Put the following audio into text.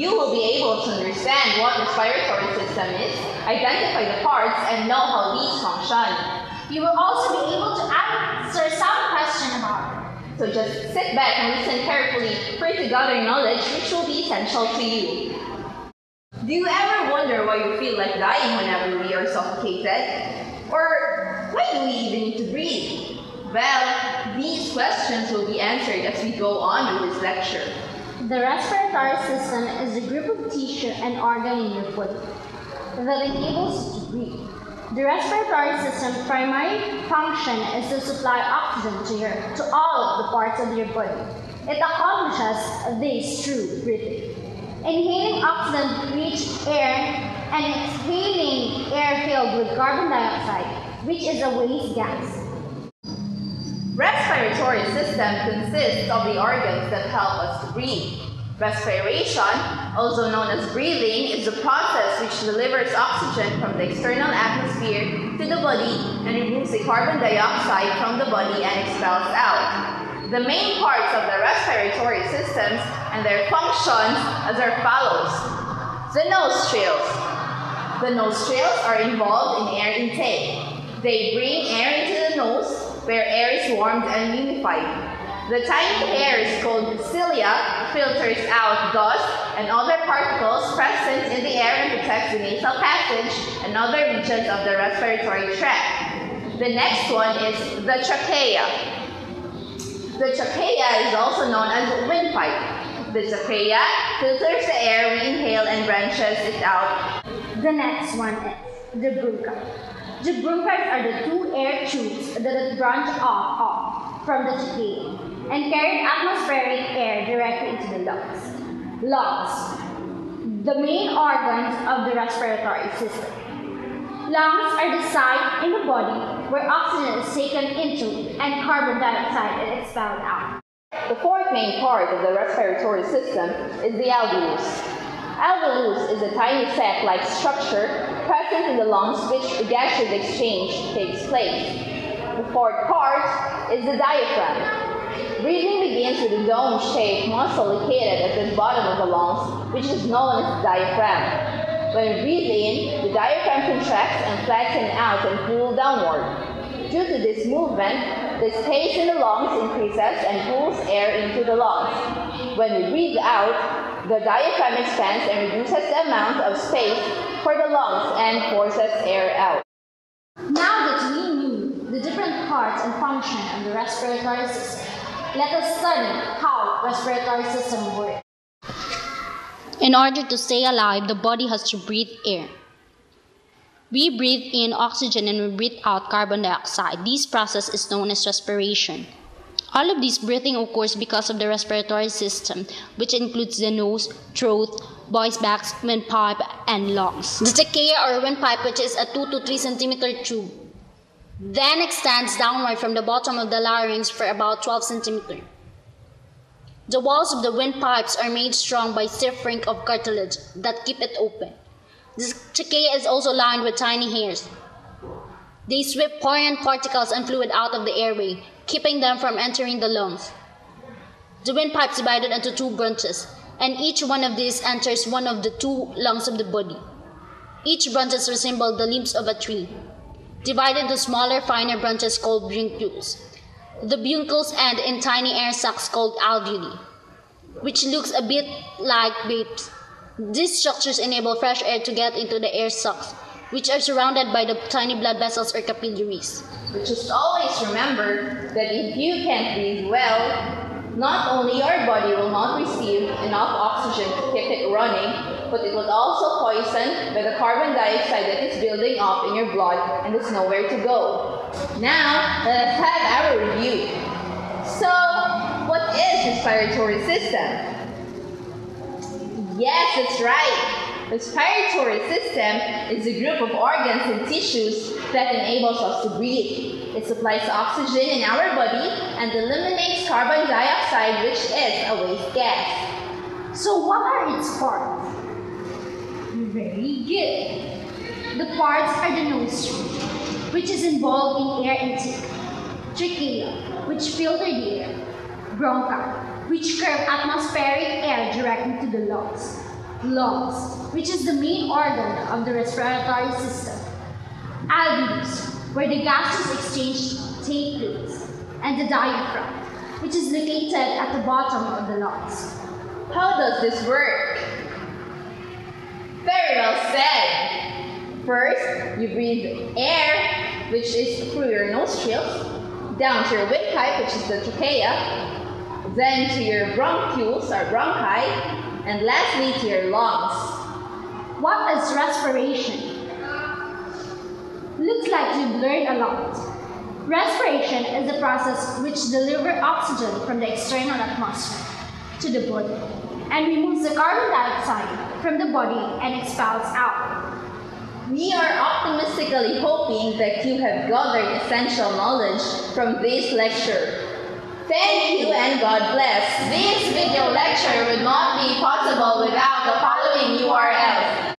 You will be able to understand what the respiratory system is, identify the parts, and know how these function. You will also be able to answer some question about it. So just sit back and listen carefully for you to gather knowledge which will be essential to you. Do you ever wonder why you feel like dying whenever we are suffocated? Or why do we even need to breathe? Well, these questions will be answered as we go on with this lecture. The respiratory system is a group of tissue and organ in your body that enables you to breathe. The respiratory system's primary function is to supply oxygen to all of the parts of your body. It accomplishes this through breathing. Inhaling oxygen-rich air and exhaling air filled with carbon dioxide, which is a waste gas. Respiratory system consists of the organs that help us to breathe. Respiration, also known as breathing, is the process which delivers oxygen from the external atmosphere to the body and removes the carbon dioxide from the body and expels out. The main parts of the respiratory systems and their functions are as follows. The nostrils. The nostrils are involved in air intake. They bring air into the nose, where air is warmed and humidified. The tiny hairs called cilia filters out dust and other particles present in the air and protects the nasal passage and other regions of the respiratory tract. The next one is the trachea. The trachea is also known as the windpipe. The trachea filters the air we inhale and branches it out. The next one is the bronchi. The bronchi are the two air tubes that branch off from the trachea and carry atmospheric air directly into the lungs. Lungs, the main organs of the respiratory system. Lungs are the site in the body where oxygen is taken into and carbon dioxide is expelled out. The fourth main part of the respiratory system is the alveolus. Alveolus is a tiny sac-like structure present in the lungs which the gaseous exchange takes place. The fourth part is the diaphragm. Breathing begins with a dome-shaped muscle located at the bottom of the lungs, which is known as the diaphragm. When we breathe in, the diaphragm contracts and flattens out and pulls downward. Due to this movement, the space in the lungs increases and pulls air into the lungs. When we breathe out, the diaphragm expands and reduces the amount of space for the lungs and forces air out. Now that we knew the different parts and function of the respiratory system, let us study how respiratory system works. In order to stay alive, the body has to breathe air. We breathe in oxygen and we breathe out carbon dioxide. This process is known as respiration. All of this breathing occurs because of the respiratory system, which includes the nose, throat, voice bags, windpipe, and lungs. The trachea or windpipe, which is a 2 to 3 centimeter tube, then extends downward from the bottom of the larynx for about 12 centimeters. The walls of the windpipes are made strong by stiff ring of cartilage that keep it open. The trachea is also lined with tiny hairs. They sweep foreign particles and fluid out of the airway, keeping them from entering the lungs. The windpipe is divided into two branches, and each one of these enters one of the two lungs of the body. Each branches resemble the leaves of a tree, divided into smaller, finer branches called bronchioles. The bronchioles end in tiny air sacs called alveoli, which looks a bit like vapes. These structures enable fresh air to get into the air sacs, which are surrounded by the tiny blood vessels or capillaries. But just always remember that if you can't breathe well, not only your body will not receive enough oxygen to keep it running, but it will also poison by the carbon dioxide that is building up in your blood and there's nowhere to go. Now, let us have our review. So, what is the respiratory system? Yes, that's right. The respiratory system is a group of organs and tissues that enables us to breathe. It supplies oxygen in our body and eliminates carbon dioxide, which is a waste gas. So what are its parts? Very good. The parts are the nostril, which is involved in air intake, trachea, which filter the air, bronchi, which curve atmospheric air directly to the lungs, lungs, which is the main organ of the respiratory system. Alveolus, where the gases exchange take place, and the diaphragm, which is located at the bottom of the lungs. How does this work? Very well said. First, you breathe air, which is through your nostrils, down to your windpipe, which is the trachea, then to your bronchioles or bronchi, and lastly to your lungs. What is respiration? Looks like you've learned a lot. Respiration is the process which delivers oxygen from the external atmosphere to the body and removes the carbon dioxide from the body and expels out. We are optimistically hoping that you have gathered essential knowledge from this lecture. Thank you and God bless. This video lecture would not be possible without the following URLs.